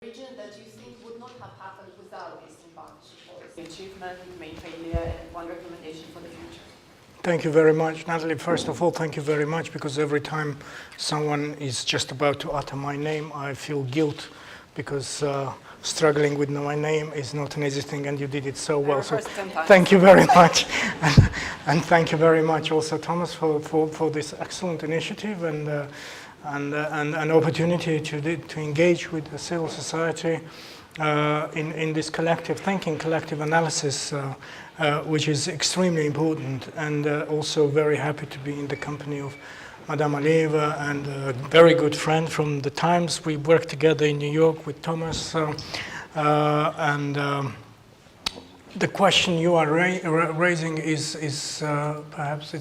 region that you think would not have happened without Eastern Partnership policy? Achievement, main failure, and one recommendation for the future. Thank you very much, Natalie. First of all, thank you very much, because every time someone is just about to utter my name, I feel guilt, because struggling with my name is not an easy thing, and you did it so well. So thank you very much. And thank you very much also, Thomas, for this excellent initiative and an opportunity to engage with the civil society in this collective thinking, collective analysis, which is extremely important, and also very happy to be in the company of Madame Aliyeva and a very good friend from the times we worked together in New York with Thomas. The question you are raising is perhaps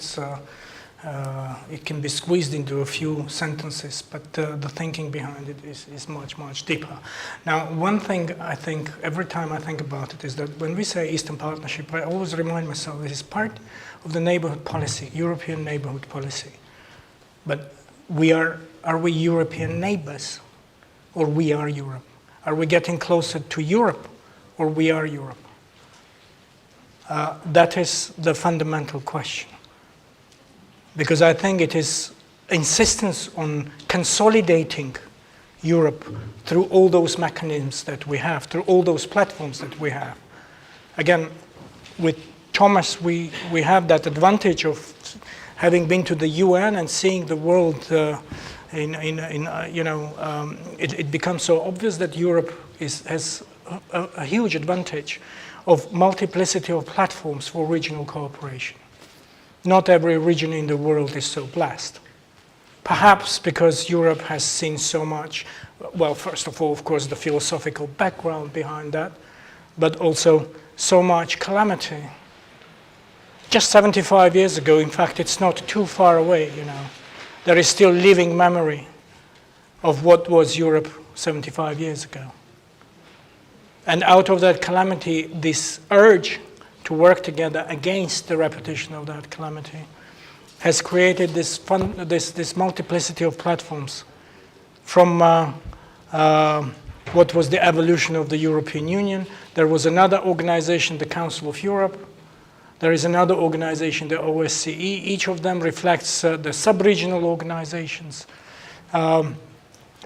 it can be squeezed into a few sentences, but the thinking behind it is much, much deeper. Now, one thing I think every time I think about it is that when we say Eastern Partnership, I always remind myself it is part of the neighborhood policy, European neighborhood policy. But are we European neighbors, or we are Europe? Are we getting closer to Europe, or we are Europe? That is the fundamental question. Because I think it is insistence on consolidating Europe through all those mechanisms that we have, through all those platforms that we have. Again, with Thomas, we have that advantage of having been to the UN and seeing the world it becomes so obvious that Europe has a huge advantage of multiplicity of platforms for regional cooperation. Not every region in the world is so blessed. Perhaps because Europe has seen so much, well, first of all, of course, the philosophical background behind that, but also so much calamity. Just 75 years ago, in fact, it's not too far away, there is still living memory of what was Europe 75 years ago. And out of that calamity, this urge to work together against the repetition of that calamity has created this multiplicity of platforms, from what was the evolution of the European Union. There was another organization, the Council of Europe. There is another organization, the OSCE. Each of them reflects the sub-regional organizations,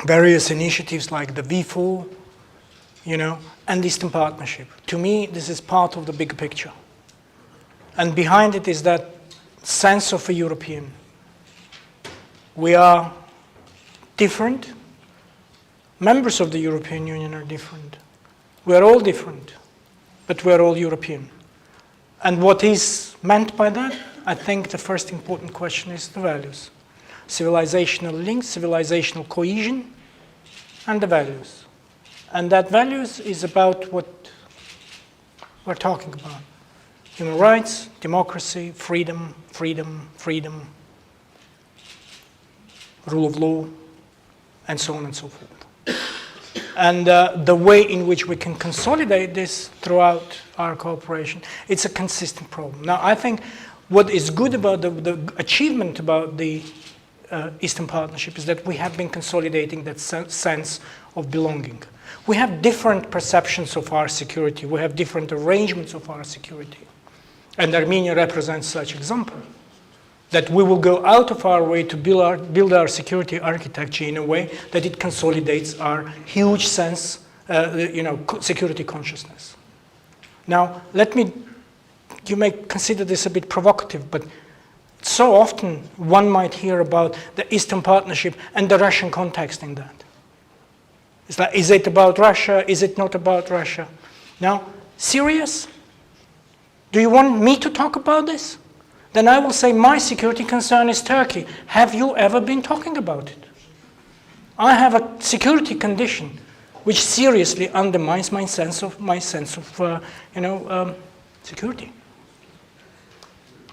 various initiatives like the V4, and Eastern Partnership. To me, this is part of the big picture. And behind it is that sense of a European. We are different. Members of the European Union are different. We are all different, but we are all European. And what is meant by that? I think the first important question is the values. Civilizational links, civilizational cohesion, and the values. And that values is about what we're talking about. Human rights, democracy, freedom, rule of law, and so on and so forth. And the way in which we can consolidate this throughout our cooperation, it's a consistent problem. Now, I think what is good about the achievement about the Eastern Partnership is that we have been consolidating that sense of belonging. We have different perceptions of our security. We have different arrangements of our security. And Armenia represents such example, that we will go out of our way to build our security architecture in a way that it consolidates our huge sense, security consciousness. Now, you may consider this a bit provocative, but so often one might hear about the Eastern Partnership and the Russian context in that. It's like, is it about Russia? Is it not about Russia? Now, serious? Do you want me to talk about this? Then I will say my security concern is Turkey. Have you ever been talking about it? I have a security condition which seriously undermines my sense of security.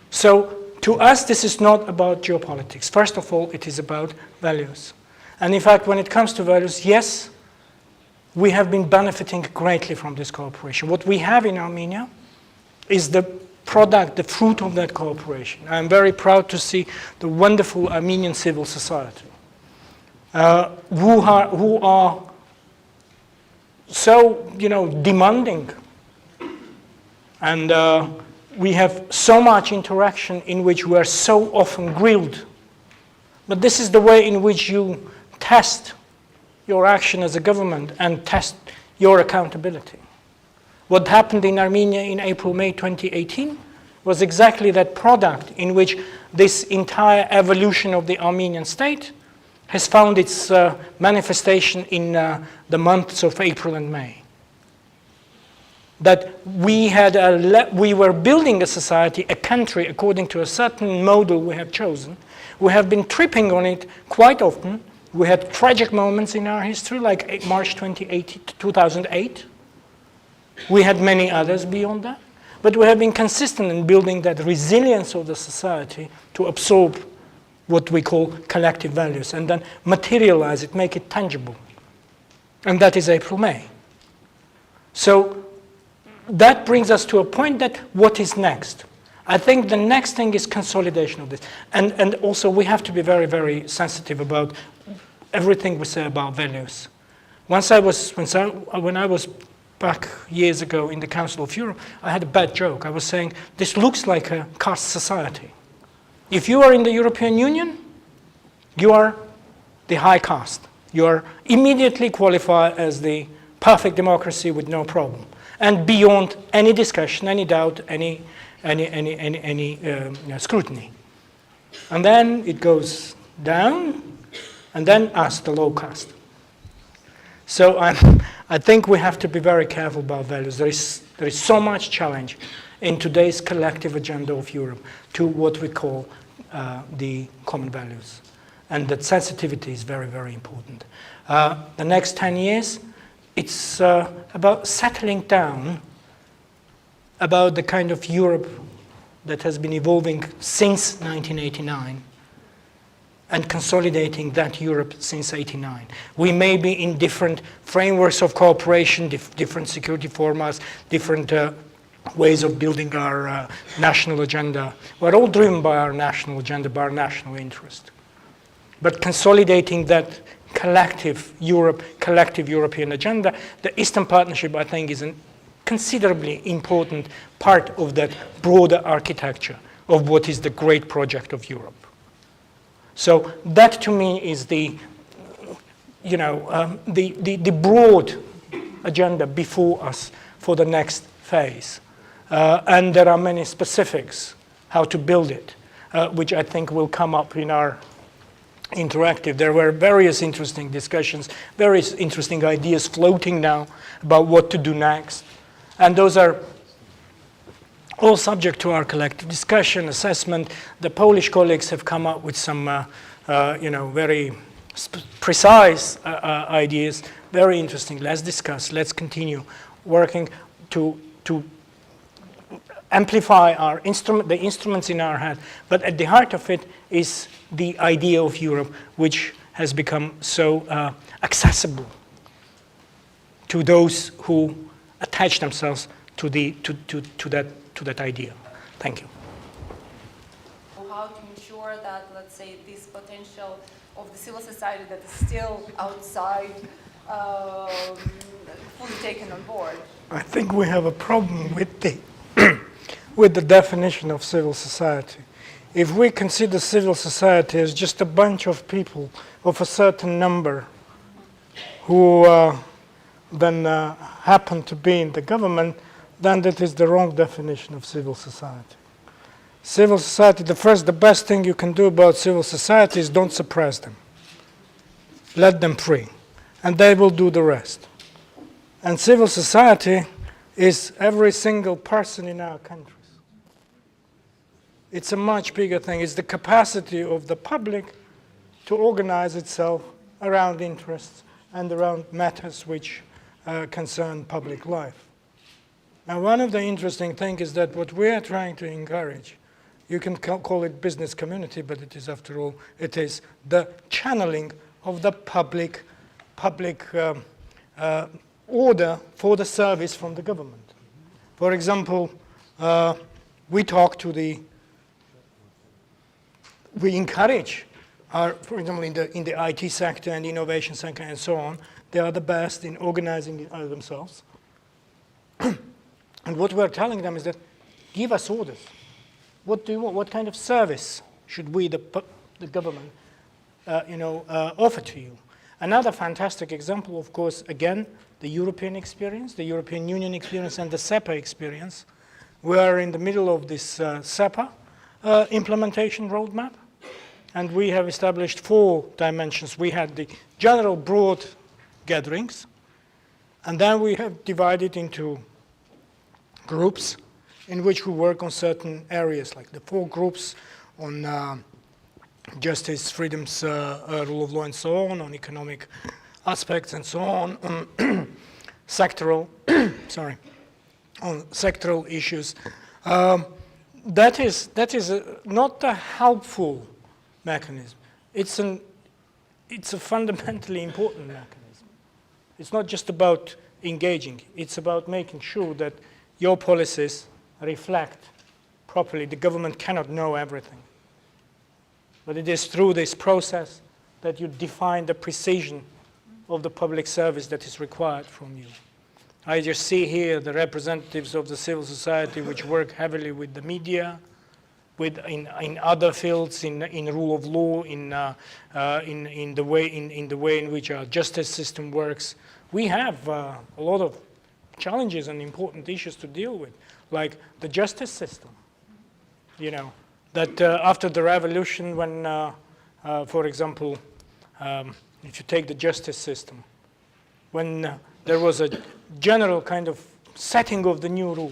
So to us, this is not about geopolitics. First of all, it is about values. And in fact, when it comes to values, yes, we have been benefiting greatly from this cooperation. What we have in Armenia is the product, the fruit of that cooperation. I'm very proud to see the wonderful Armenian civil society, who are so, demanding. And we have so much interaction in which we are so often grilled. But this is the way in which you test your action as a government and test your accountability. What happened in Armenia in April, May 2018 was exactly that product in which this entire evolution of the Armenian state has found its manifestation in the months of April and May. That we were building a society, a country, according to a certain model we have chosen. We have been tripping on it quite often. We had tragic moments in our history, like March 2008. We had many others beyond that. But we have been consistent in building that resilience of the society to absorb what we call collective values and then materialize it, make it tangible. And that is April, May. So that brings us to a point that what is next? I think the next thing is consolidation of this. And also we have to be very, very sensitive about everything we say about values. When I was back years ago in the Council of Europe, I had a bad joke. I was saying, this looks like a caste society. If you are in the European Union, you are the high caste. You are immediately qualified as the perfect democracy with no problem. And beyond any discussion, any doubt, any scrutiny. And then it goes down, and then us, the low caste. So I think we have to be very careful about values. There is so much challenge in today's collective agenda of Europe to what we call the common values. And that sensitivity is very, very important. The next 10 years, it's about settling down about the kind of Europe that has been evolving since 1989 and consolidating that Europe since 1989. We may be in different frameworks of cooperation, different security formats, different ways of building our national agenda. We're all driven by our national agenda, by our national interest. But consolidating that collective Europe, collective European agenda, the Eastern Partnership, I think, is a considerably important part of that broader architecture of what is the great project of Europe. So that, to me, is the broad agenda before us for the next phase. And there are many specifics how to build it, which I think will come up in our interactive. There were various interesting discussions, various interesting ideas floating now about what to do next. And those are all subject to our collective discussion, assessment. The Polish colleagues have come up with some very precise ideas, very interesting. Let's discuss, let's continue working to amplify the instruments in our hand. But at the heart of it is the idea of Europe, which has become so accessible to those who attach themselves to that idea. Thank you. How to ensure that, let's say, this potential of the civil society that is still outside fully taken on board? I think we have a problem with the definition of civil society. If we consider civil society as just a bunch of people of a certain number who then happen to be in the government, then that is the wrong definition of civil society. Civil society, the best thing you can do about civil society is don't suppress them. Let them free, and they will do the rest. And civil society is every single person in our countries. It's a much bigger thing. It's the capacity of the public to organize itself around interests and around matters which concern public life. Now, one of the interesting things is that what we are trying to encourage, you can call it business community, but it is, after all, it is the channeling of the public order for the service from the government. For example, we encourage are, for example, in the IT sector and innovation sector and so on, they are the best in organizing themselves. And what we're telling them is that, give us orders. What do you want? What kind of service should we, the government, offer to you? Another fantastic example, of course, again, the European experience, the European Union experience, and the SEPA experience. We are in the middle of this SEPA implementation roadmap, and we have established 4 dimensions. We had the general broad gatherings, and then we have divided into groups in which we work on certain areas, like the 4 groups on justice, freedoms, rule of law, and so on economic aspects, and so on sectoral, on sectoral issues. That is not a helpful mechanism. It's a fundamentally important mechanism. It's not just about engaging. It's about making sure that your policies reflect properly. The government cannot know everything. But it is through this process that you define the precision of the public service that is required from you. I just see here the representatives of the civil society which work heavily with the media, in other fields, in rule of law, in the way in which our justice system works. We have a lot of challenges and important issues to deal with, like the justice system. That after the revolution, when, for example, if you take the justice system, when there was a general kind of setting of the new rule,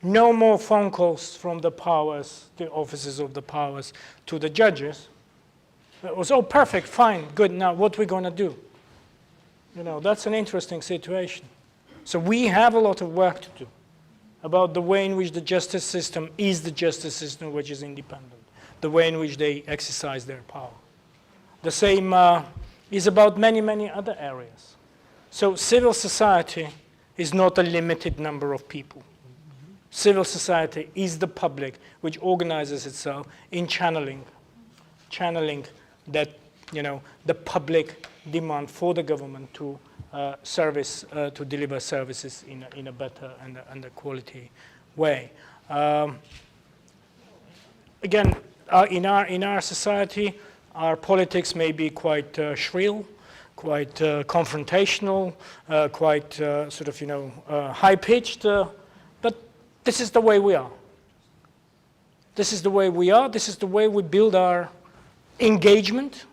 no more phone calls from the powers, the offices of the powers, to the judges. It was, oh, perfect, fine, good, now what are we going to do? That's an interesting situation. So we have a lot of work to do about the way in which the justice system is the justice system which is independent, the way in which they exercise their power. The same is about many, many other areas. So civil society is not a limited number of people. Civil society is the public which organizes itself in channeling that, the public demand for the government to to deliver services in a better and a quality way. Again, in our society, our politics may be quite shrill, quite confrontational, quite high-pitched, but this is the way we are. This is the way we are. This is the way we build our engagement.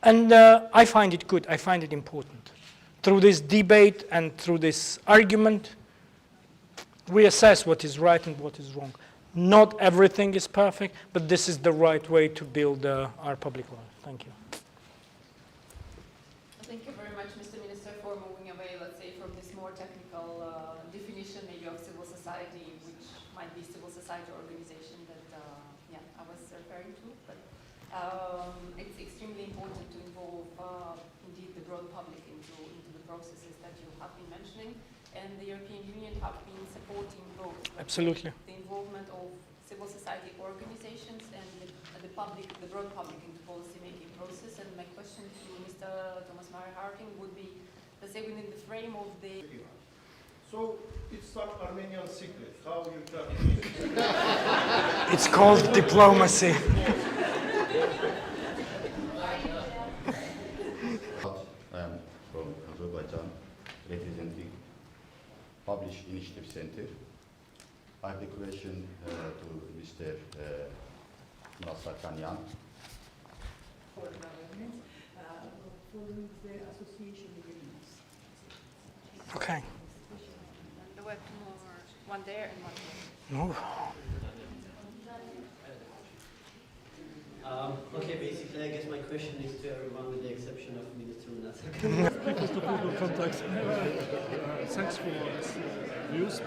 And I find it good. I find it important. Through this debate and through this argument, we assess what is right and what is wrong. Not everything is perfect, but this is the right way to build our public life. Thank you. Thank you very much, Mr. Minister, for moving away, let's say, from this more technical definition maybe of civil society, which might be civil society organization that I was referring to. But it's extremely important to involve indeed the broad public into the processes that you have been mentioning, and the European Union have been supporting both. Absolutely. The involvement of civil society organizations and the public, the broad public into policy-making process. And my question to Mr. Thomas Mary-Harting would be, let's say, within the frame of the... So it's some Armenian secret, how you turn It's called diplomacy. I am from Azerbaijan, representing Publish Initiative Center. I have a question to Mr. Mnatsakanyan. For government, following the association agreements. Okay. The web one there and one there. No. Okay, basically, I guess my question is to everyone with the exception of Minister Mnatsakanyan. Thanks for